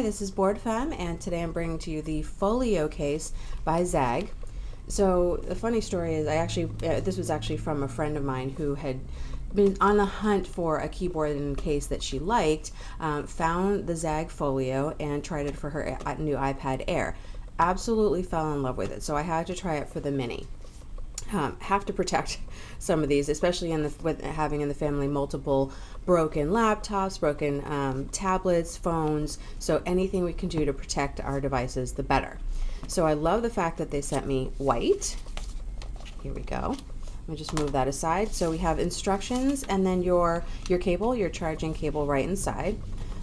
this is Booredfemme, and today I'm bringing to you the Folio case by Zagg. So the funny story is this was actually from a friend of mine who had been on the hunt for a keyboard and case that she liked, found the Zagg Folio and tried it for her new iPad Air. Absolutely fell in love with it, so I had to try it for the Mini. Have to protect some of these, especially with having in the family multiple broken laptops, broken tablets, phones. So anything we can do to protect our devices, the better. So I love the fact that they sent me white. Here we go. Let me just move that aside. So we have instructions and then your cable, your charging cable right inside.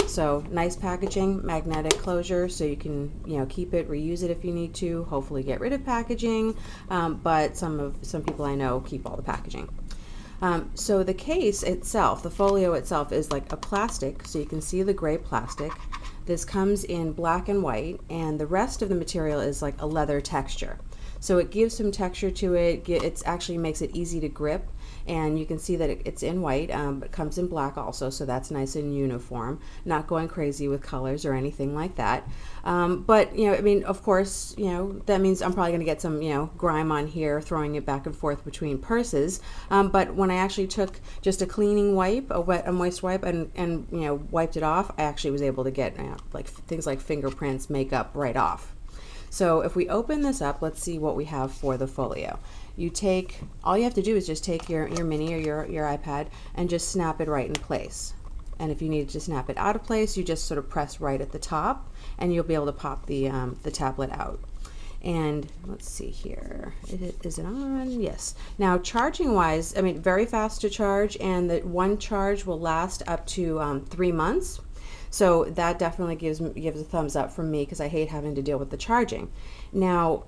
So nice packaging, magnetic closure, so you can keep it, reuse it if you need to. Hopefully get rid of packaging, but some people I know keep all the packaging. So the case itself, the folio itself, is like a plastic, so you can see the gray plastic. This comes in black and white, and the rest of the material is like a leather texture. So it gives some texture to it. It actually makes it easy to grip, and you can see that it's in white, but it comes in black also, so that's nice and uniform. Not going crazy with colors or anything like that. But I mean, of course, that means I'm probably going to get some grime on here, throwing it back and forth between purses. But when I actually took just a cleaning wipe, a moist wipe, and wiped it off, I actually was able to get like things like fingerprints, makeup right off. So if we open this up, let's see what we have for the folio. All you have to do is just take your Mini or your iPad and just snap it right in place. And if you need to snap it out of place, you just sort of press right at the top and you'll be able to pop the tablet out. And let's see here, is it on? Yes. Now charging wise, I mean, very fast to charge, and the one charge will last up to 3 months. So that definitely gives a thumbs up from me, because I hate having to deal with the charging. Now,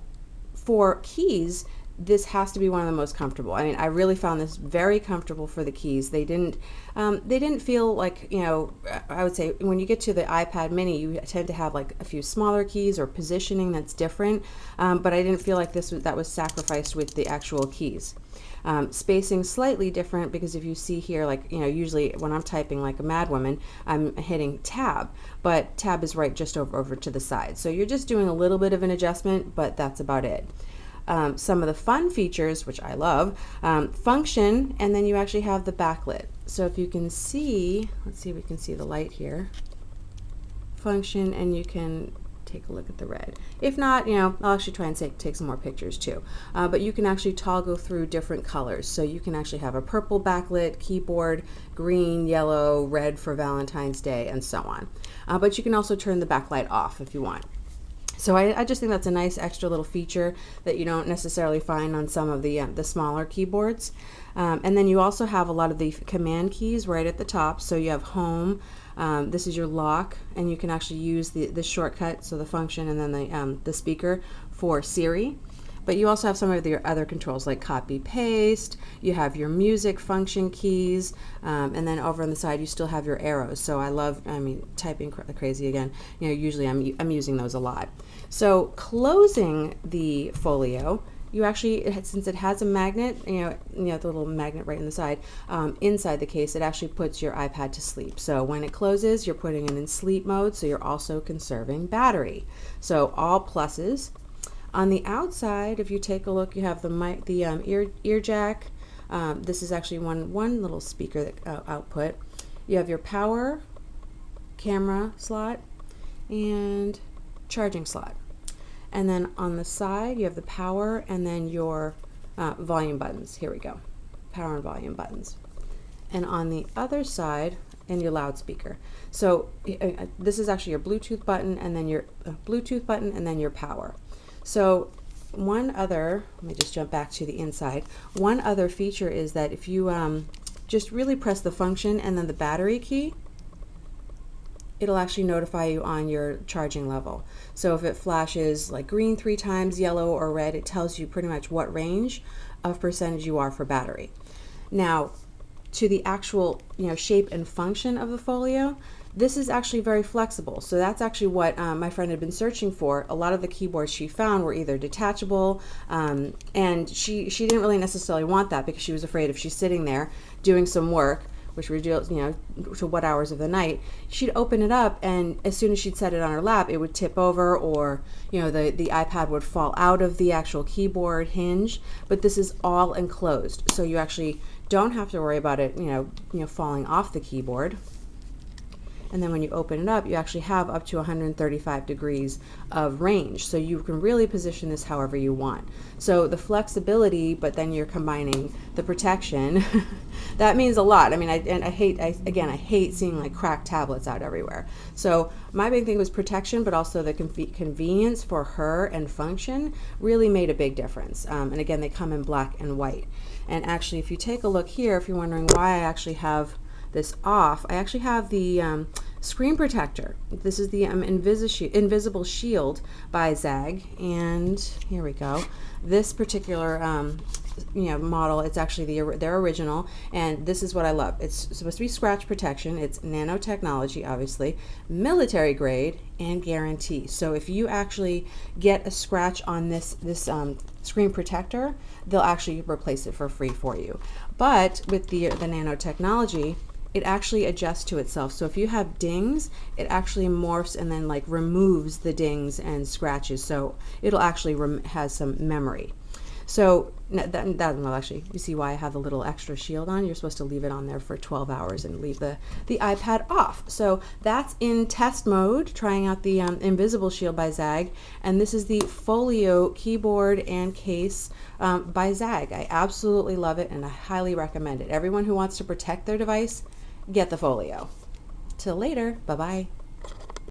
for keys, this has to be one of the most comfortable. I mean, I really found this very comfortable for the keys. They didn't feel like, I would say when you get to the iPad Mini, you tend to have like a few smaller keys or positioning that's different, but I didn't feel like that was sacrificed with the actual keys. Spacing slightly different, because if you see here, like, usually when I'm typing like a madwoman, I'm hitting tab, but tab is right just over to the side. So you're just doing a little bit of an adjustment, but that's about it. Some of the fun features, which I love, function, and then you actually have the backlit. So if you can see, let's see if we can see the light here. Function, and you can take a look at the red. If not, I'll actually try and take some more pictures too. But you can actually toggle through different colors. So you can actually have a purple backlit keyboard, green, yellow, red for Valentine's Day, and so on. But you can also turn the backlight off if you want. So I just think that's a nice extra little feature that you don't necessarily find on some of the smaller keyboards. And then you also have a lot of the command keys right at the top. So you have home, this is your lock, and you can actually use the shortcut, so the function, and then the speaker for Siri. But you also have some of your other controls like copy paste. You have your music function keys, and then over on the side you still have your arrows. So typing crazy again. Usually I'm using those a lot. So closing the folio, you actually, since it has a magnet, the little magnet right in the side, inside the case, it actually puts your iPad to sleep. So when it closes, you're putting it in sleep mode, so you're also conserving battery. So all pluses. On the outside, if you take a look, you have the mic, the ear jack. This is actually one little speaker output. You have your power, camera slot, and charging slot. And then on the side, you have the power, and then your volume buttons. Here we go, power and volume buttons. And on the other side, and your loudspeaker. So this is actually your Bluetooth button, and then your Bluetooth button, and then your power. So let me just jump back to the inside. One other feature is that if you just really press the function and then the battery key, it'll actually notify you on your charging level. So if it flashes like green 3 times, yellow, or red, it tells you pretty much what range of percentage you are for battery. Now, to the actual shape and function of the folio, this is actually very flexible. So that's actually what my friend had been searching for. A lot of the keyboards she found were either detachable, and she didn't really necessarily want that, because she was afraid if she's sitting there doing some work which reveals, to what hours of the night, she'd open it up, and as soon as she'd set it on her lap, it would tip over, or, the iPad would fall out of the actual keyboard hinge. But this is all enclosed, so you actually don't have to worry about it, falling off the keyboard. And then when you open it up, you actually have up to 135 degrees of range. So you can really position this however you want. So the flexibility, but then you're combining the protection. That means a lot. I mean, I hate seeing like cracked tablets out everywhere. So my big thing was protection, but also the convenience for her and function really made a big difference. And again, they come in black and white. And actually, if you take a look here, if you're wondering why I actually have this off, I actually have the screen protector. This is the Invisible Shield by Zagg, and here we go. This particular model, it's actually their original, and this is what I love. It's supposed to be scratch protection. It's nanotechnology, obviously, military grade, and guarantee. So if you actually get a scratch on this screen protector, they'll actually replace it for free for you. But with the nanotechnology, it actually adjusts to itself. So if you have dings, it actually morphs and then like removes the dings and scratches. So it'll actually has some memory. So well, actually, you see why I have the little extra shield on. You're supposed to leave it on there for 12 hours and leave the iPad off. So that's in test mode, trying out the Invisible Shield by Zagg. And this is the Folio keyboard and case by Zagg. I absolutely love it, and I highly recommend it. Everyone who wants to protect their device, get the Folio. Till later, bye-bye.